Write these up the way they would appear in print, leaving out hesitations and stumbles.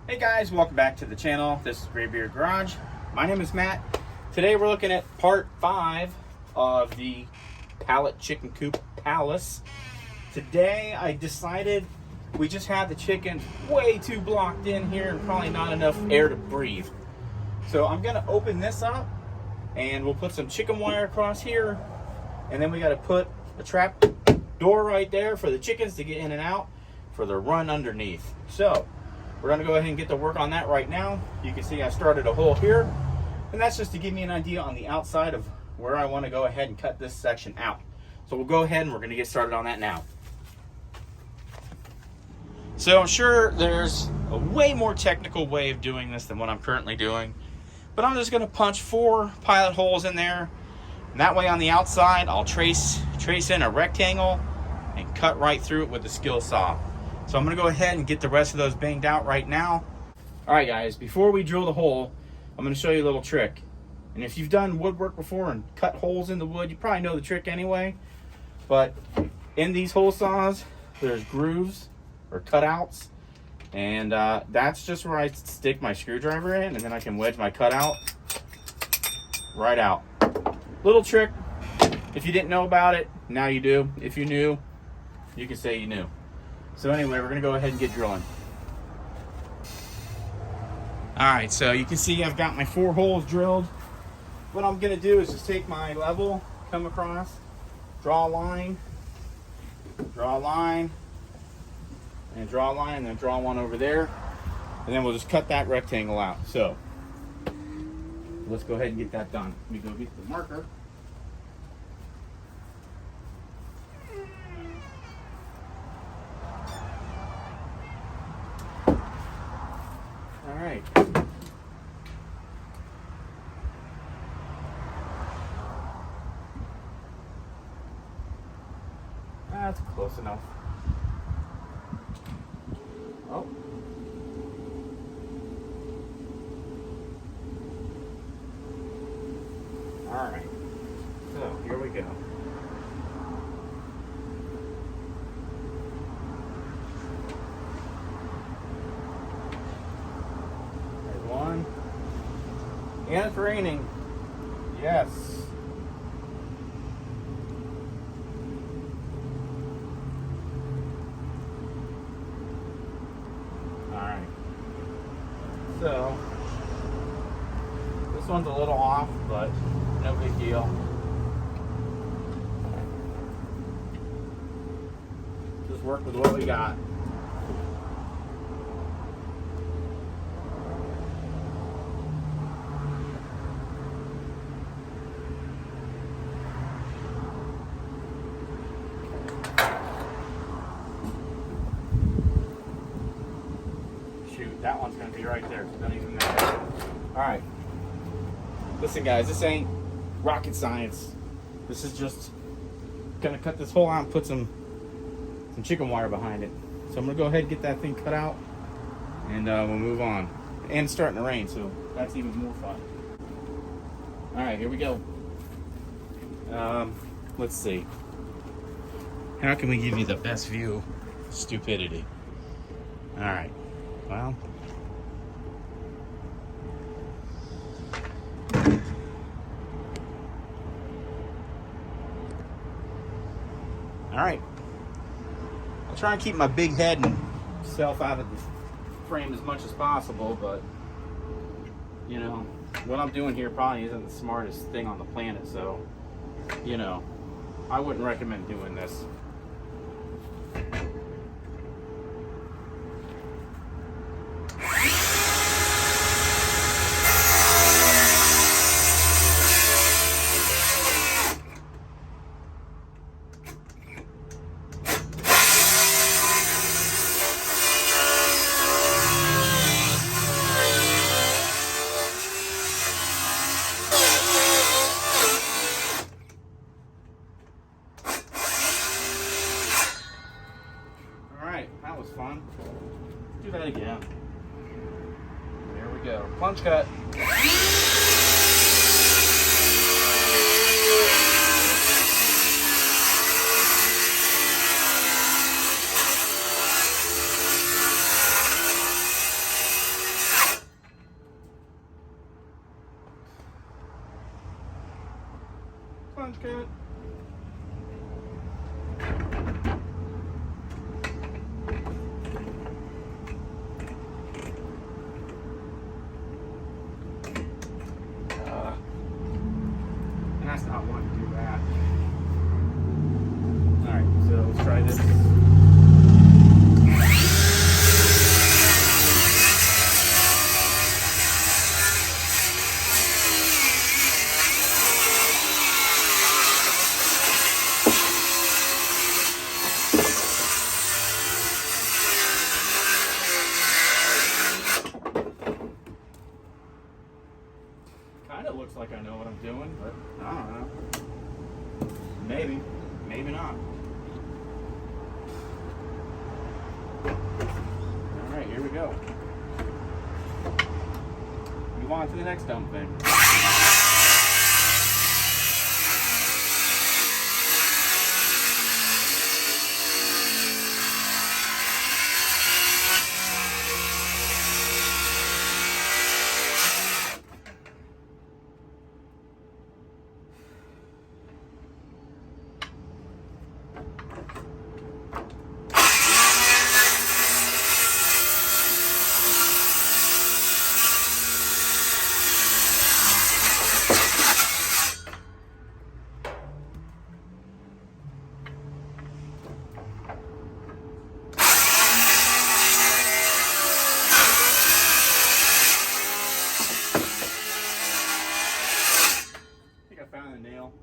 Hey guys, welcome back to the channel. This is Graybeard Garage. My name is Matt. Today we're looking at part 5 of the Pallet Chicken Coop Palace. Today I decided we just had the chickens way too blocked in here and probably not enough air to breathe. So I'm gonna open this up and we'll put some chicken wire across here, and then we gotta put a trap door right there for the chickens to get in and out for the run underneath. So we're going to go ahead and get to work on that right now. You can see I started a hole here, and that's just to give me an idea on the outside of where I want to go ahead and cut this section out. So we'll go ahead and we're going to get started on that now. So I'm sure there's a way more technical way of doing this than what I'm currently doing, but I'm just going to punch 4 pilot holes in there, and that way on the outside I'll trace in a rectangle and cut right through it with the skill saw. So I'm going to go ahead and get the rest of those banged out right now. All right, guys, before we drill the hole, I'm going to show you a little trick. And if you've done woodwork before and cut holes in the wood, you probably know the trick anyway. But in these hole saws, there's grooves or cutouts. And that's just where I stick my screwdriver in, and then I can wedge my cutout right out. Little trick. If you didn't know about it, now you do. If you knew, you can say you knew. So anyway, we're going to go ahead and get drilling. Alright, so you can see I've got my 4 holes drilled. What I'm going to do is just take my level, come across, draw a line, and draw a line, and then draw one over there. And then we'll just cut that rectangle out. So, let's go ahead and get that done. Let me go get the marker. Alright. That's close enough. Oh. Alright. So, here we go. One. And it's raining. Yes. Alright. So, this one's a little off, but no big deal. Just work with what we got. That one's going to be right there. Don't even matter. Alright. Listen, guys, this ain't rocket science. This is just going to cut this hole out and put some chicken wire behind it. So I'm going to go ahead and get that thing cut out, and we'll move on. And it's starting to rain, so that's even more fun. Alright, here we go. Let's see. How can we give you the best view of stupidity? Alright. Well, all right. I'll try and keep my big head and self out of the frame as much as possible, but you know, what I'm doing here probably isn't the smartest thing on the planet, so you know, I wouldn't recommend doing this. That was fun. Let's do that again. There we go. Punch cut. punch cut. That's not wanting to do that. Alright, so let's try this. Kind of looks like I know what I'm doing, but I don't know. Maybe, maybe not. All right, here we go. Move on to the next dumb thing. Found a nail.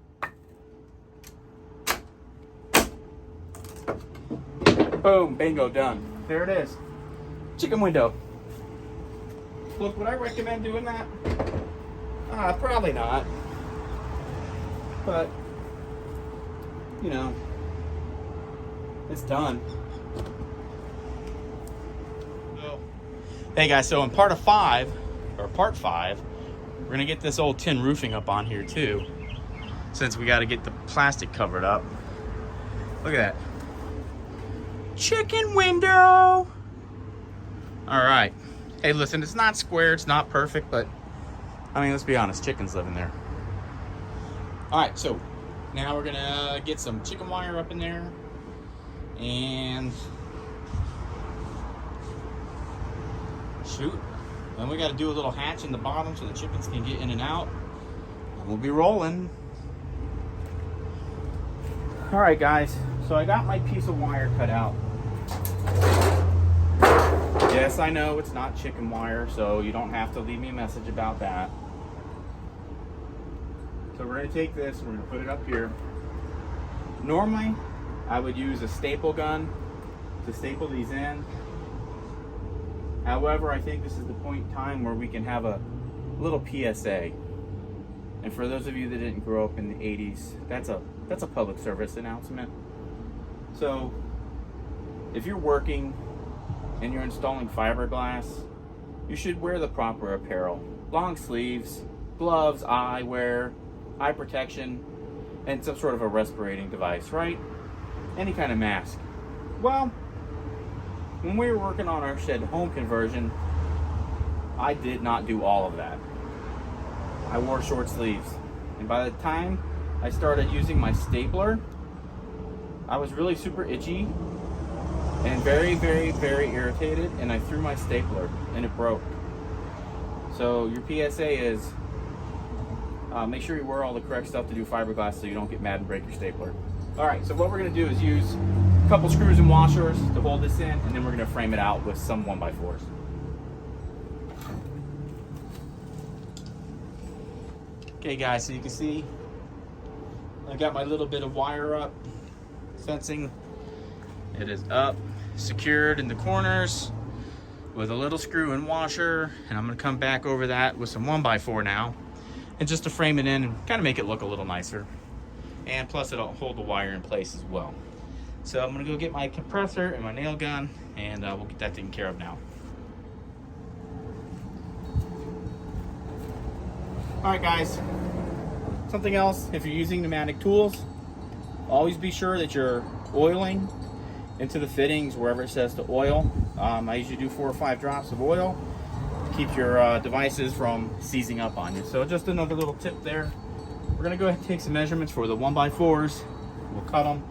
Boom, bingo, done. There it is. Chicken window. Look, would I recommend doing that? Probably not. But, you know, it's done. So, hey guys, so in part 5, we're gonna get this old tin roofing up on here too, since we got to get the plastic covered up. Look at that. Chicken window. All right. Hey, listen, it's not square, it's not perfect, but I mean, let's be honest, chickens live in there. All right, so now we're gonna get some chicken wire up in there, and shoot. Then we got to do a little hatch in the bottom so the chickens can get in and out. And we'll be rolling. All right, guys. So I got my piece of wire cut out. Yes, I know it's not chicken wire, so you don't have to leave me a message about that. So we're going to take this and we're going to put it up here. Normally, I would use a staple gun to staple these in. However, I think this is the point in time where we can have a little PSA. And for those of you that didn't grow up in the 80s, that's a public service announcement. So, if you're working and you're installing fiberglass, you should wear the proper apparel. Long sleeves, gloves, eyewear, eye protection, and some sort of a respirating device, right? Any kind of mask. Well, when we were working on our shed home conversion, I did not do all of that. I wore short sleeves. And by the time I started using my stapler, I was really super itchy and very, very, very irritated, and I threw my stapler and it broke. So your PSA is make sure you wear all the correct stuff to do fiberglass so you don't get mad and break your stapler. All right, so what we're gonna do is use a couple screws and washers to hold this in, and then we're gonna frame it out with some 1x4s. Okay guys, so you can see I got my little bit of wire up, fencing. It is up, secured in the corners with a little screw and washer, and I'm gonna come back over that with some 1x4 now, and just to frame it in and kind of make it look a little nicer. And plus it'll hold the wire in place as well. So I'm gonna go get my compressor and my nail gun, and we'll get that taken care of now. All right guys, something else, if you're using pneumatic tools, always be sure that you're oiling into the fittings wherever it says to oil. I usually do 4 or 5 drops of oil to keep your devices from seizing up on you. So just another little tip there. We're gonna go ahead and take some measurements for the 1x4s. We'll cut them,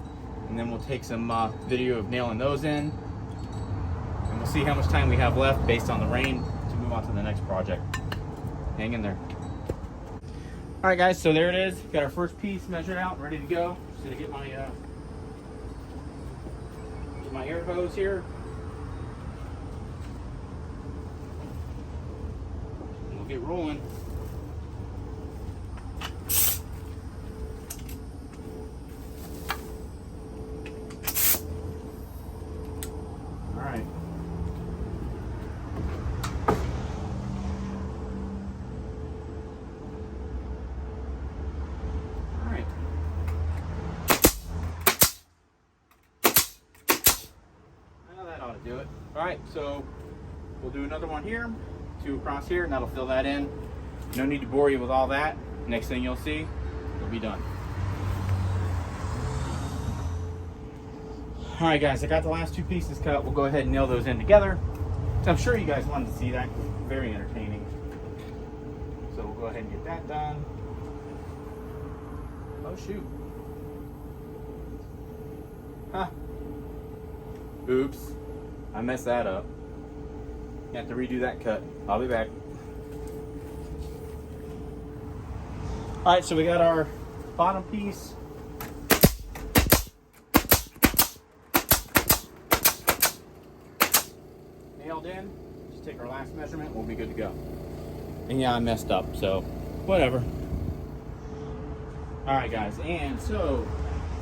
and then we'll take some video of nailing those in. And we'll see how much time we have left based on the rain to move on to the next project. Hang in there. All right, guys, so there it is. Got our first piece measured out and ready to go. Just gonna get my air hose here. And we'll get rolling. All right. Do it. All right, so we'll do another one here, 2 across here, and that'll fill that in. No need to bore you with all that. Next thing you'll see, it'll be done. All right, guys, I got the last 2 pieces cut. We'll go ahead and nail those in together. I'm sure you guys wanted to see that. Very entertaining. So we'll go ahead and get that done. Oh, shoot. Huh. Oops. I messed that up. You have to redo that cut. I'll be back. All right, so we got our bottom piece. Nailed in. Just take our last measurement. We'll be good to go. And yeah, I messed up, so whatever. All right, guys, and so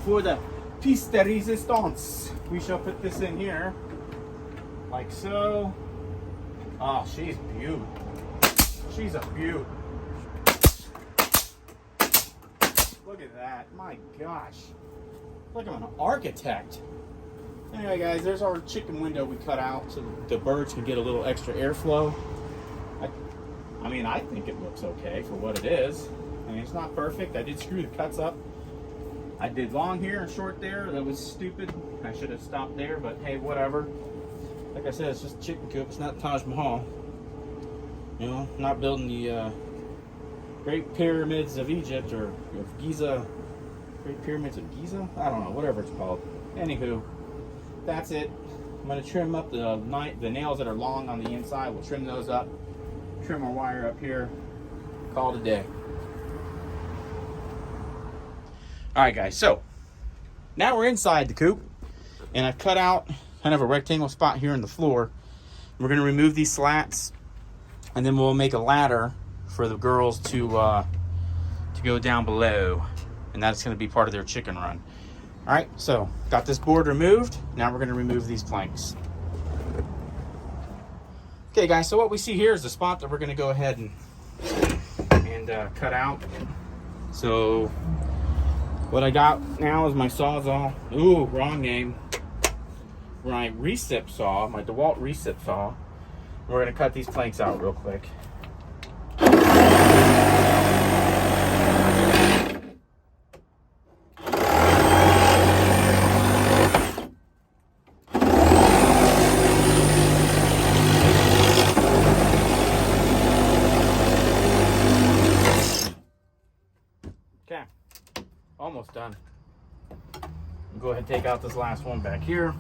for the piece de resistance, we shall put this in here. Like so. Oh, she's beaut. She's a beaut. Look at that. My gosh. Look, I'm an architect. Anyway, guys, there's our chicken window we cut out so the birds can get a little extra airflow. I mean, I think it looks okay for what it is. I mean, it's not perfect. I did screw the cuts up. I did long here and short there. That was stupid. I should have stopped there, but hey, whatever. Like I said, it's just a chicken coop. It's not Taj Mahal. You know, not building the Great Pyramids of Egypt or of Giza. Great Pyramids of Giza? I don't know, whatever it's called. Anywho, that's it. I'm going to trim up the nails that are long on the inside. We'll trim those up. Trim our wire up here. Call it a day. Alright, guys, so now we're inside the coop. And I've cut out kind of a rectangle spot here in the floor. We're going to remove these slats, and then we'll make a ladder for the girls to go down below, and that's going to be part of their chicken run. All right, so got this board removed. Now we're going to remove these planks. Okay, guys, so what we see here is the spot that we're going to go ahead and cut out. So what I got now is my Sawzall. Ooh, wrong name. My recip saw, my DeWalt recip saw. We're going to cut these planks out real quick. Okay, almost done. Go ahead and take out this last one back here.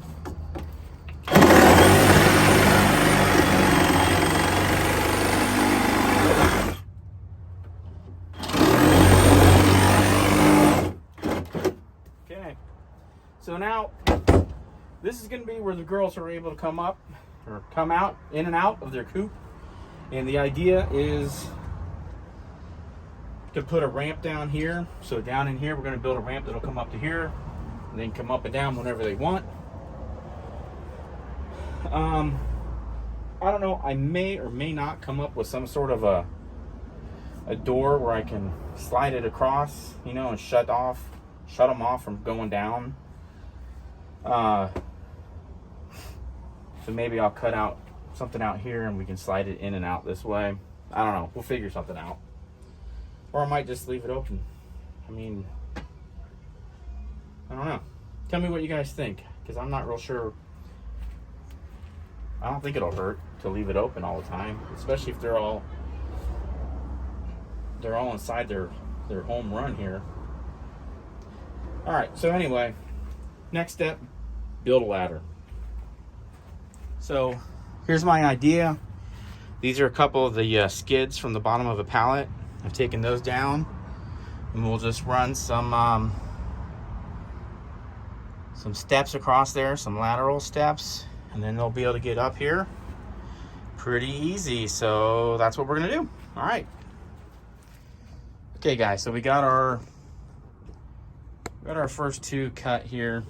So now, this is going to be where the girls are able to come up, or come out, in and out of their coop. And the idea is to put a ramp down here. So down in here, we're going to build a ramp that'll come up to here, and then come up and down whenever they want. I don't know, I may or may not come up with some sort of a door where I can slide it across, you know, and shut them off from going down. So maybe I'll cut out something out here and we can slide it in and out this way. I don't know. We'll figure something out. Or I might just leave it open. I mean, I don't know. Tell me what you guys think, because I'm not real sure. I don't think it'll hurt to leave it open all the time, especially if they're all inside their their home run here. All right, so anyway, next step, build a ladder. So here's my idea. These are a couple of the skids from the bottom of a pallet. I've taken those down, and we'll just run some steps across there, some lateral steps, and then they'll be able to get up here pretty easy. So that's what we're gonna do. All right. Okay, guys. So we got our first two cut here.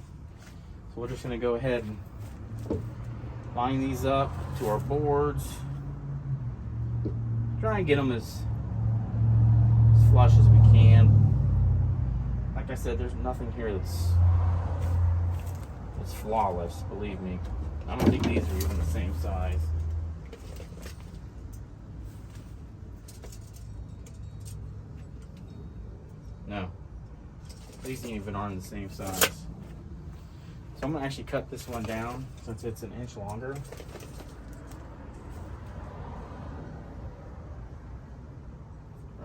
So we're just gonna go ahead and line these up to our boards. Try and get them as flush as we can. Like I said, there's nothing here that's flawless, believe me. I don't think these are even the same size. No, these even aren't the same size. So I'm gonna actually cut this one down since it's an inch longer.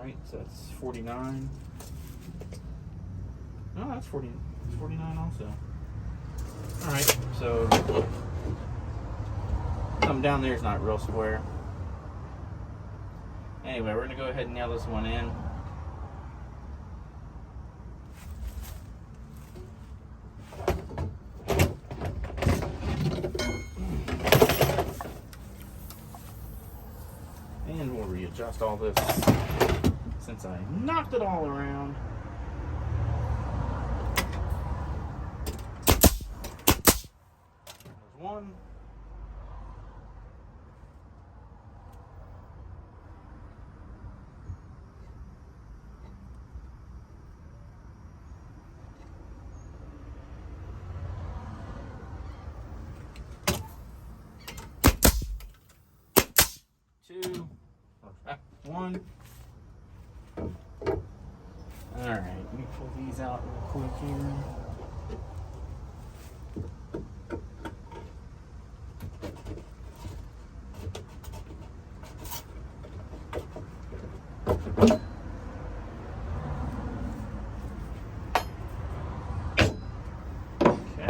Right, so that's 49. No, that's 40. It's 49 also. All right, so something down there is not real square. Anyway, we're gonna go ahead and nail this one in. And we'll readjust all this since I knocked it all around. There's one. Two. One. All right, let me pull these out real quick here. Okay.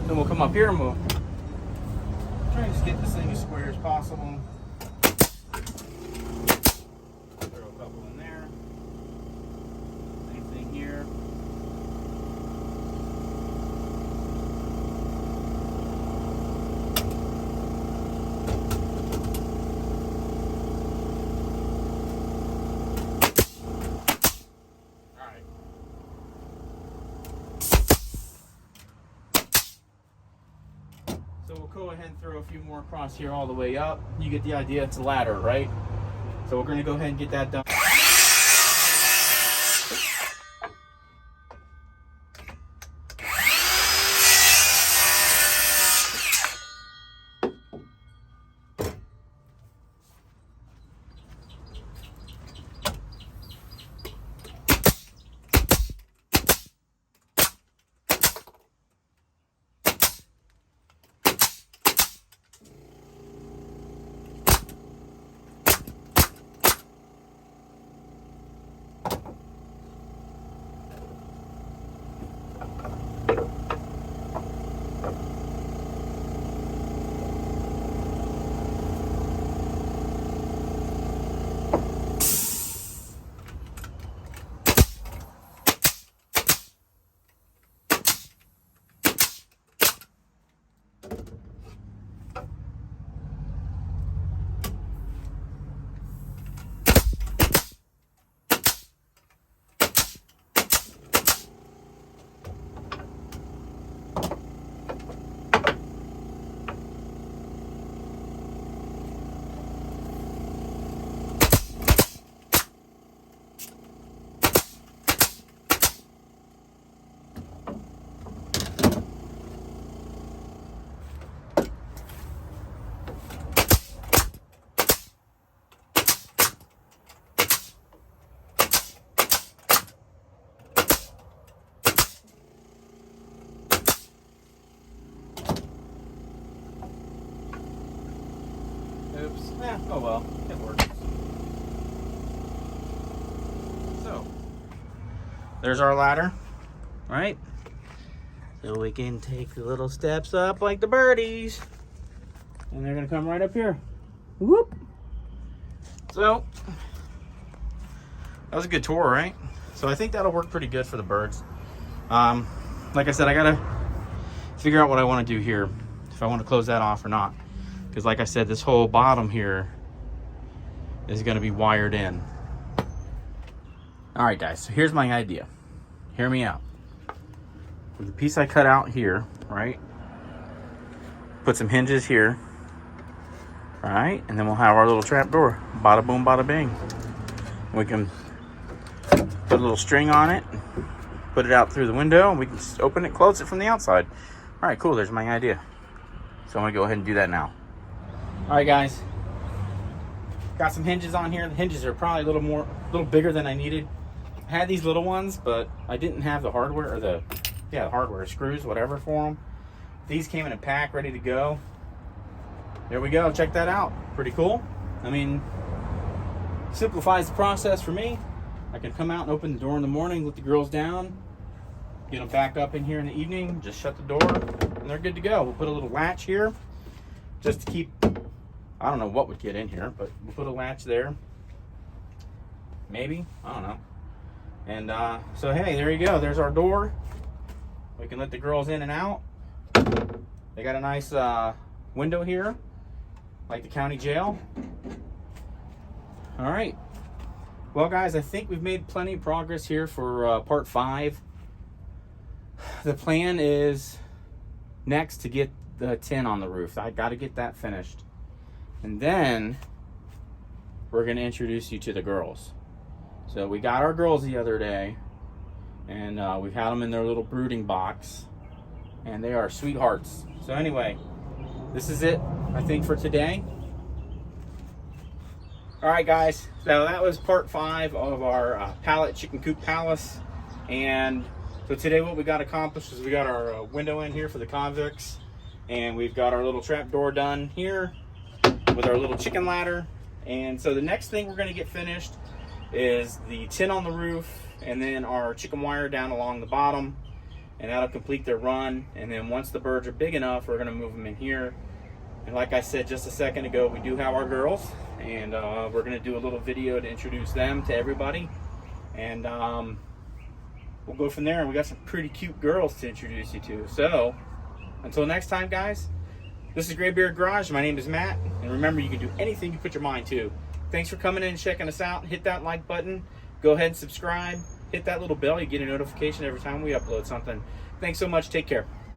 Then we'll come up here and we'll try and just get this thing as square as possible. Throw a couple in there. Same thing here. All right. So we'll go ahead and throw a few more across here all the way up. You get the idea, it's a ladder, right? So we're gonna go ahead and get that done. Oops. Oh well, it works. So there's our ladder, right? So we can take the little steps up like the birdies. And they're gonna come right up here. Whoop. So that was a good tour, right? So I think that'll work pretty good for the birds. Like I said, I gotta figure out what I want to do here, if I want to close that off or not. Because like I said, this whole bottom here is gonna be wired in. All right, guys, so here's my idea. Hear me out. With the piece I cut out here, right? Put some hinges here, right? And then we'll have our little trap door. Bada boom, bada bing. We can put a little string on it, put it out through the window, and we can open it, close it from the outside. All right, cool, there's my idea. So I'm gonna go ahead and do that now. All right, guys. Got some hinges on here. The hinges are probably a little bigger than I needed. I had these little ones, but I didn't have the hardware, or the hardware, screws, whatever for them. These came in a pack, ready to go. There we go, check that out. Pretty cool. I mean, simplifies the process for me. I can come out and open the door in the morning, let the girls down, get them back up in here in the evening, just shut the door, and they're good to go. We'll put a little latch here, just to keep, I don't know what would get in here, but we'll put a latch there. Maybe, I don't know. And so hey, there you go, there's our door. We can let the girls in and out. They got a nice window here, like the county jail. All right. Well, guys, I think we've made plenty of progress here for part 5. The plan is next to get the tin on the roof. I got to get that finished. And then we're going to introduce you to the girls. So we got our girls the other day, and we've had them in their little brooding box, and they are sweethearts. So anyway, this is it, I think, for today. All right, guys, so that was part 5 of our Pallet Chicken Coop Palace. And so today what we got accomplished is we got our window in here for the convicts, and we've got our little trap door done here with our little chicken ladder. And so the next thing we're going to get finished is the tin on the roof, and then our chicken wire down along the bottom, and that'll complete their run. And then once the birds are big enough, we're going to move them in here. And like I said just a second ago, we do have our girls, and we're going to do a little video to introduce them to everybody, and we'll go from there. And we got some pretty cute girls to introduce you to. So until next time, guys, this is Graybeard Garage. My name is Matt, and remember, you can do anything you put your mind to. Thanks for coming in and checking us out. Hit that like button, go ahead and subscribe, hit that little bell, you get a notification every time we upload something. Thanks so much, take care.